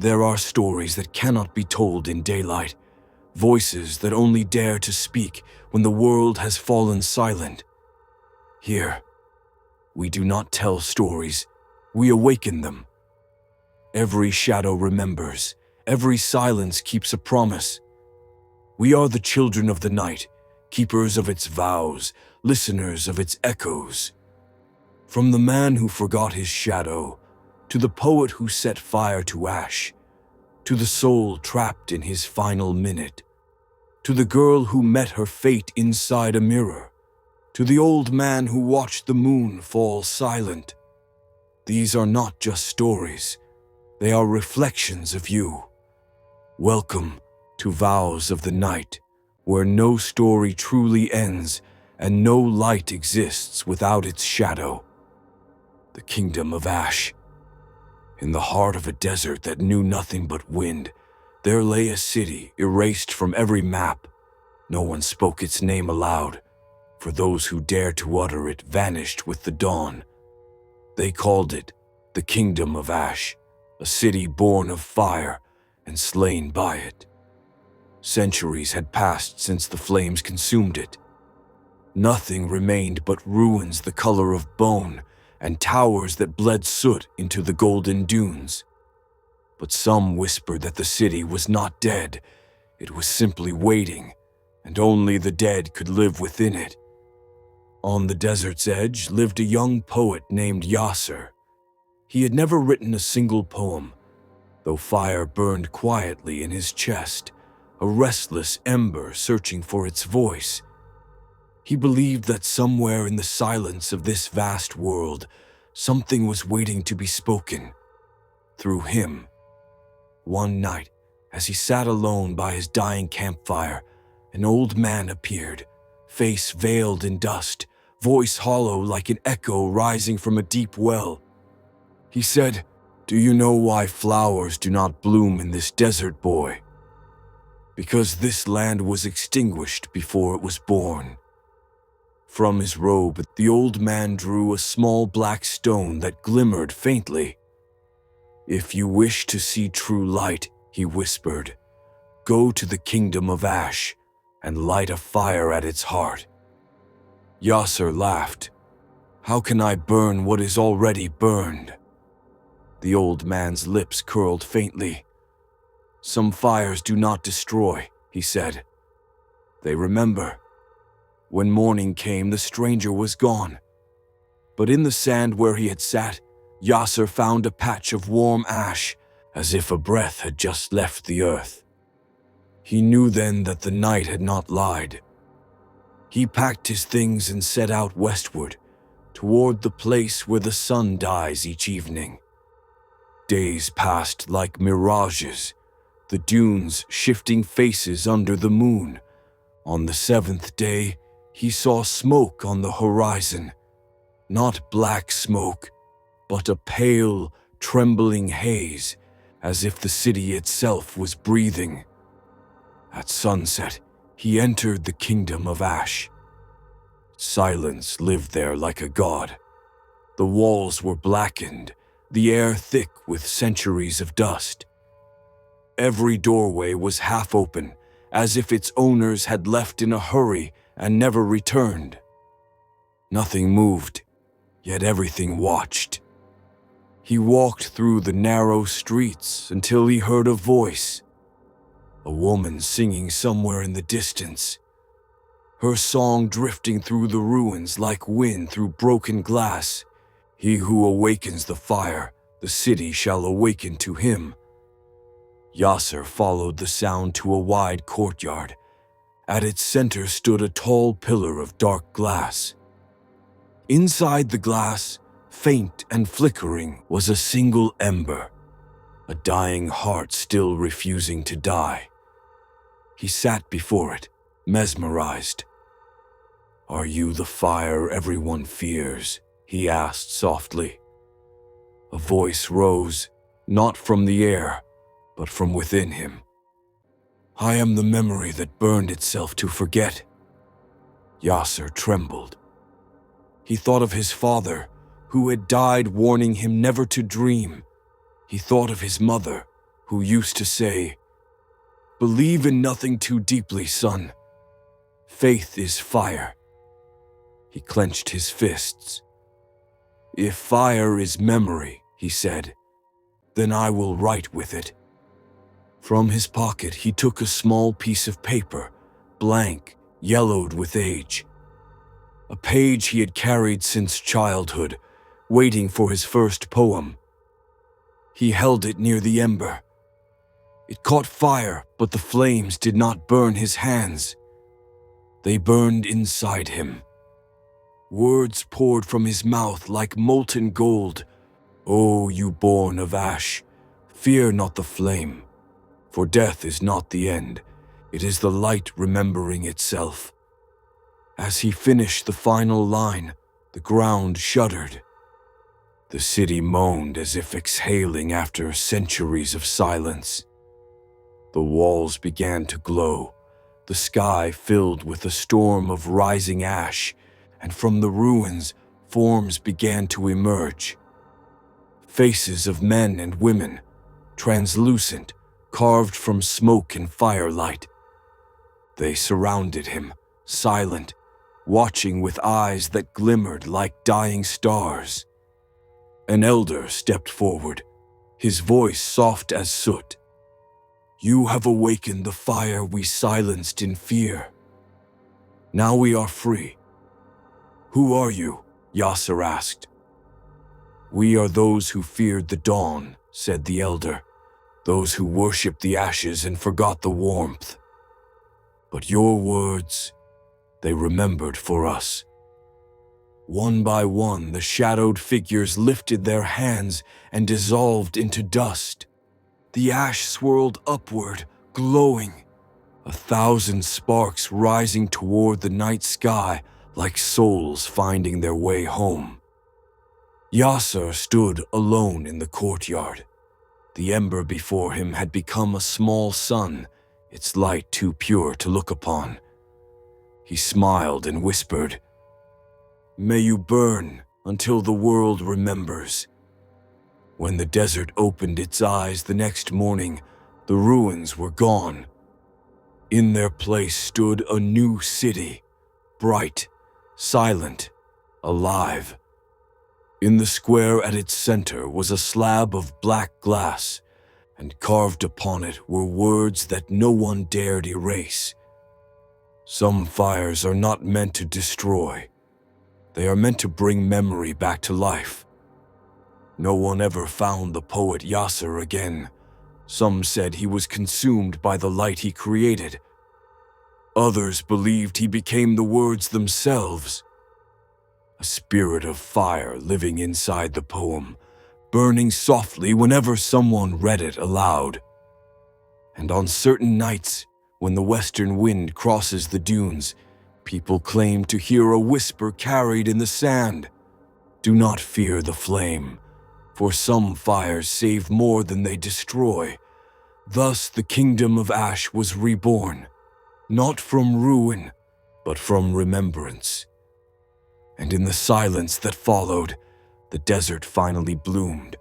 There are stories that cannot be told in daylight, voices that only dare to speak when the world has fallen silent. Here, we do not tell stories, we awaken them. Every shadow remembers, every silence keeps a promise. We are the children of the night, keepers of its vows, listeners of its echoes. From the man who forgot his shadow, to the poet who set fire to ash, to the soul trapped in his final minute, to the girl who met her fate inside a mirror, to the old man who watched the moon fall silent. These are not just stories, they are reflections of you. Welcome to Vows of the Night, where no story truly ends and no light exists without its shadow. The Kingdom of Ash. In the heart of a desert that knew nothing but wind, there lay a city erased from every map. No one spoke its name aloud, for those who dared to utter it vanished with the dawn. They called it the Kingdom of Ash, a city born of fire and slain by it. Centuries had passed since the flames consumed it. Nothing remained but ruins the color of bone and towers that bled soot into the golden dunes. But some whispered that the city was not dead. It was simply waiting, and only the dead could live within it. On the desert's edge lived a young poet named Yasser. He had never written a single poem, though fire burned quietly in his chest, a restless ember searching for its voice. He believed that somewhere in the silence of this vast world, something was waiting to be spoken. Through him. One night, as he sat alone by his dying campfire, an old man appeared, face veiled in dust, voice hollow like an echo rising from a deep well. He said, "Do you know why flowers do not bloom in this desert, boy? Because this land was extinguished before it was born." From his robe, the old man drew a small black stone that glimmered faintly. "If you wish to see true light," he whispered, "go to the Kingdom of Ash and light a fire at its heart." Yasser laughed. "How can I burn what is already burned?" The old man's lips curled faintly. "Some fires do not destroy," he said. "They remember." When morning came, the stranger was gone. But in the sand where he had sat, Yasser found a patch of warm ash, as if a breath had just left the earth. He knew then that the night had not lied. He packed his things and set out westward, toward the place where the sun dies each evening. Days passed like mirages, the dunes shifting faces under the moon. On the seventh day, he saw smoke on the horizon. Not black smoke, but a pale, trembling haze, as if the city itself was breathing. At sunset, he entered the Kingdom of Ash. Silence lived there like a god. The walls were blackened, the air thick with centuries of dust. Every doorway was half open, as if its owners had left in a hurry and never returned. Nothing moved, yet everything watched. He walked through the narrow streets until he heard a voice, a woman singing somewhere in the distance, her song drifting through the ruins like wind through broken glass. He who awakens the fire, the city shall awaken to him. Yasser followed the sound to a wide courtyard. At its center stood a tall pillar of dark glass. Inside the glass, faint and flickering, was a single ember, a dying heart still refusing to die. He sat before it, mesmerized. "Are you the fire everyone fears?" he asked softly. A voice rose, not from the air, but from within him. "I am the memory that burned itself to forget." Yasser trembled. He thought of his father, who had died warning him never to dream. He thought of his mother, who used to say, "Believe in nothing too deeply, son. Faith is fire." He clenched his fists. "If fire is memory," he said, "then I will write with it." From his pocket he took a small piece of paper, blank, yellowed with age. A page he had carried since childhood, waiting for his first poem. He held it near the ember. It caught fire, but the flames did not burn his hands. They burned inside him. Words poured from his mouth like molten gold. "O you born of ash, fear not the flame, for death is not the end, it is the light remembering itself." As he finished the final line, the ground shuddered. The city moaned as if exhaling after centuries of silence. The walls began to glow, the sky filled with a storm of rising ash, and from the ruins, forms began to emerge. Faces of men and women, translucent, carved from smoke and firelight. They surrounded him, silent, watching with eyes that glimmered like dying stars. An elder stepped forward, his voice soft as soot. "You have awakened the fire we silenced in fear. Now we are free." "Who are you?" Yasser asked. "We are those who feared the dawn," said the elder, "those who worshipped the ashes and forgot the warmth. But your words, they remembered for us." One by one, the shadowed figures lifted their hands and dissolved into dust. The ash swirled upward, glowing, 1,000 sparks rising toward the night sky like souls finding their way home. Yasser stood alone in the courtyard. The ember before him had become a small sun, its light too pure to look upon. He smiled and whispered, "May you burn until the world remembers." When the desert opened its eyes the next morning, the ruins were gone. In their place stood a new city, bright, silent, alive. In the square at its center was a slab of black glass, and carved upon it were words that no one dared erase. Some fires are not meant to destroy. They are meant to bring memory back to life. No one ever found the poet Yasser again. Some said he was consumed by the light he created. Others believed he became the words themselves. A spirit of fire living inside the poem, burning softly whenever someone read it aloud. And on certain nights, when the western wind crosses the dunes, people claim to hear a whisper carried in the sand. "Do not fear the flame, for some fires save more than they destroy." Thus the kingdom of ash was reborn, not from ruin, but from remembrance. And in the silence that followed, the desert finally bloomed,